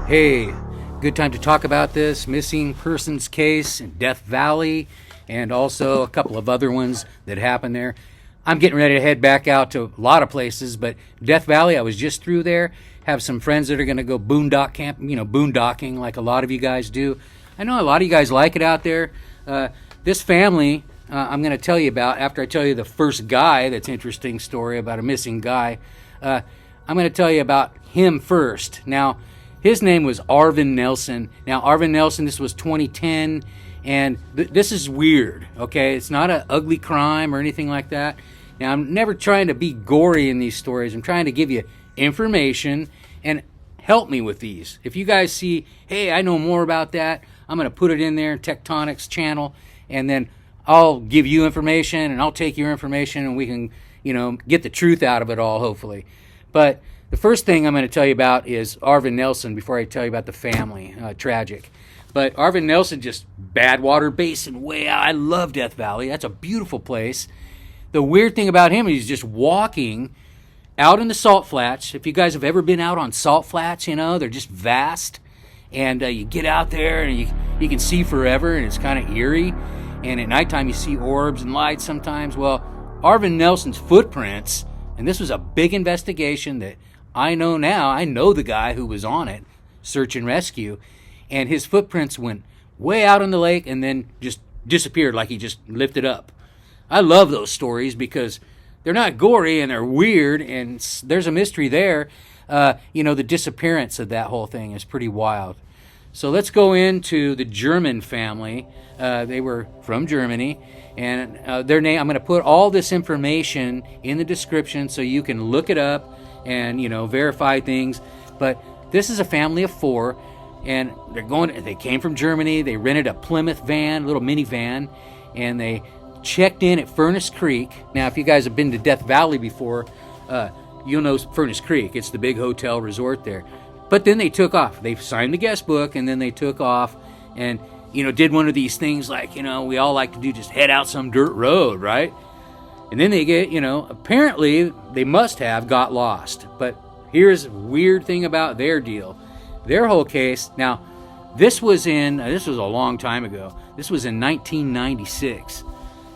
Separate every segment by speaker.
Speaker 1: Hey, good time to talk about this missing persons case in Death Valley and also a couple of other ones that happened there. I'm getting ready to head back out to a lot of places, but Death Valley, I was just through there. Have some friends that are going to go boondocking like a lot of you guys do. I know a lot of you guys like it out there. This family I'm going to tell you about, after I tell you the first guy that's interesting story about a missing guy, I'm going to tell you about him first. Now, his name was Arvin Nelson. Now, Arvin Nelson, this was 2010, and this is weird, okay? It's not an ugly crime or anything like that. Now, I'm never trying to be gory in these stories. I'm trying to give you information and help me with these. If you guys see, hey, I know more about that, I'm going to put it in there in Tectonic's channel, and then I'll give you information, and I'll take your information, and we can, get the truth out of it all, hopefully. But the first thing I'm going to tell you about is Arvin Nelson before I tell you about the family. Tragic. But Arvin Nelson, just Badwater Basin, way out. I love Death Valley. That's a beautiful place. The weird thing about him is he's just walking out in the salt flats. If you guys have ever been out on salt flats, they're just vast. And you get out there and you can see forever, and it's kind of eerie. And at nighttime you see orbs and lights sometimes. Well, Arvin Nelson's footprints, and this was a big investigation that I know now. I know the guy who was on it, search and rescue, and his footprints went way out in the lake and then just disappeared like he just lifted up. I love those stories because they're not gory and they're weird, and there's a mystery there. The disappearance of that whole thing is pretty wild. So let's go into the German family. They were from Germany, and their name, I'm going to put all this information in the description so you can look it up and verify things. But this is a family of four, and they came from Germany. They rented a Plymouth van, little minivan, and they checked in at Furnace Creek. Now, if you guys have been to Death Valley before, you'll know Furnace Creek. It's the big hotel resort there. But then they took off. They signed the guest book, and then they took off and, did one of these things like, we all like to do, just head out some dirt road, right? And then they get, apparently they must have got lost. But here's a weird thing about their deal. Their whole case, now, this was a long time ago. This was in 1996.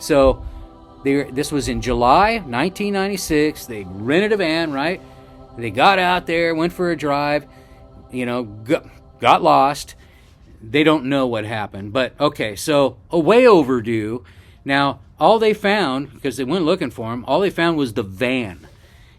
Speaker 1: So this was in July 1996. They rented a van, right? They got out there, went for a drive, got lost. They don't know what happened. But, okay, so way overdue. Now, all they found, because they went looking for him, all they found was the van.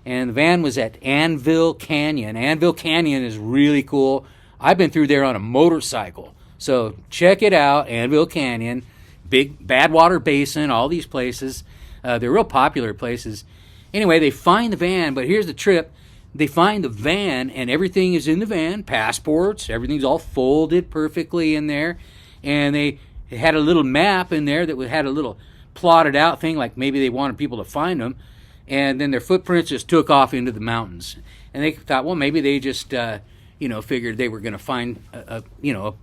Speaker 1: And the van was at Anvil Canyon. Anvil Canyon is really cool. I've been through there on a motorcycle. So check it out, Anvil Canyon, big Badwater Basin, all these places. They're real popular places. Anyway, they find the van, but here's the trip. They find the van, and everything is in the van, passports, everything's all folded perfectly in there. And they had a little map in there that had a little plotted out thing, like maybe they wanted people to find them. And then their footprints just took off into the mountains. And they thought, well, maybe they just, figured they were going to find, a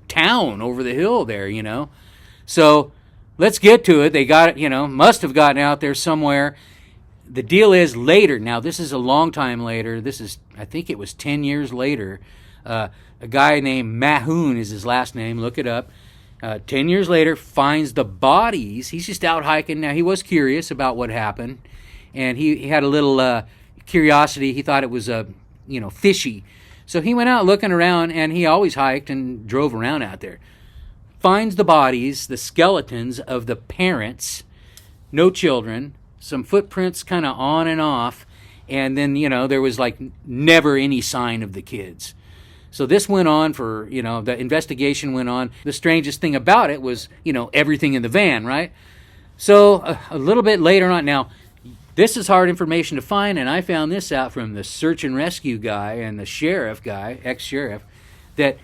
Speaker 1: town over the hill there, So let's get to it. They got it, must have gotten out there somewhere. The deal is later. Now, this is a long time later. I think it was 10 years later. A guy named Mahoon is his last name. Look it up. 10 years later, finds the bodies. He's just out hiking. Now, he was curious about what happened. And he had a little curiosity. He thought it was, fishy. So he went out looking around, and he always hiked and drove around out there. Finds the bodies, the skeletons of the parents, no children, some footprints kind of on and off, and then, there was like never any sign of the kids. So this went on for, the investigation went on. The strangest thing about it was, everything in the van, right? So a little bit later on, now, this is hard information to find, and I found this out from the search and rescue guy and the sheriff guy, ex-sheriff, that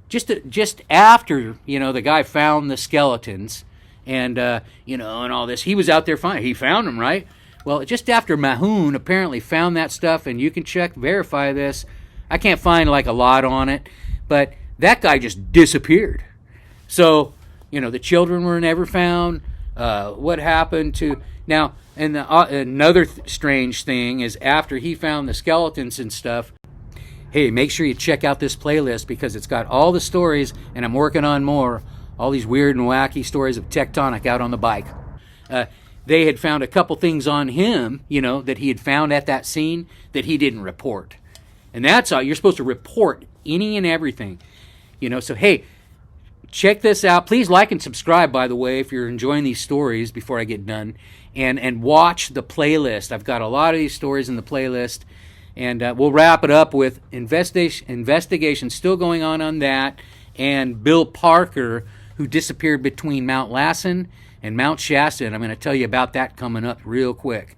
Speaker 1: just after, the guy found the skeletons and, and all this, he was out there finding. He found them, right? Well, just after Mahoon apparently found that stuff, and you can verify this. I can't find like a lot on it, but that guy just disappeared. So, the children were never found. What happened to... Now, another strange thing is after he found the skeletons and stuff, hey, make sure you check out this playlist because it's got all the stories, and I'm working on more. All these weird and wacky stories of Tectonic out on the bike. They had found a couple things on him, you know, that he had found at that scene that he didn't report. And that's all. You're supposed to report any and everything. You know, so hey, check this out. Please like and subscribe, by the way, if you're enjoying these stories before I get done. And watch the playlist. I've got a lot of these stories in the playlist. And we'll wrap it up with investigation still going on that. And Bill Parker, who disappeared between Mount Lassen and Mount Shasta. And I'm going to tell you about that coming up real quick.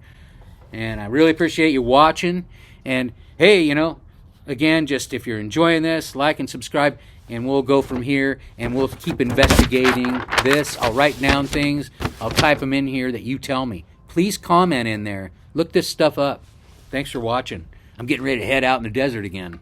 Speaker 1: And I really appreciate you watching. And hey, you know, again, just if you're enjoying this, like and subscribe. And we'll go from here, and we'll keep investigating this. I'll write down things. I'll type them in here that you tell me. Please comment in there. Look this stuff up. Thanks for watching. I'm getting ready to head out in the desert again.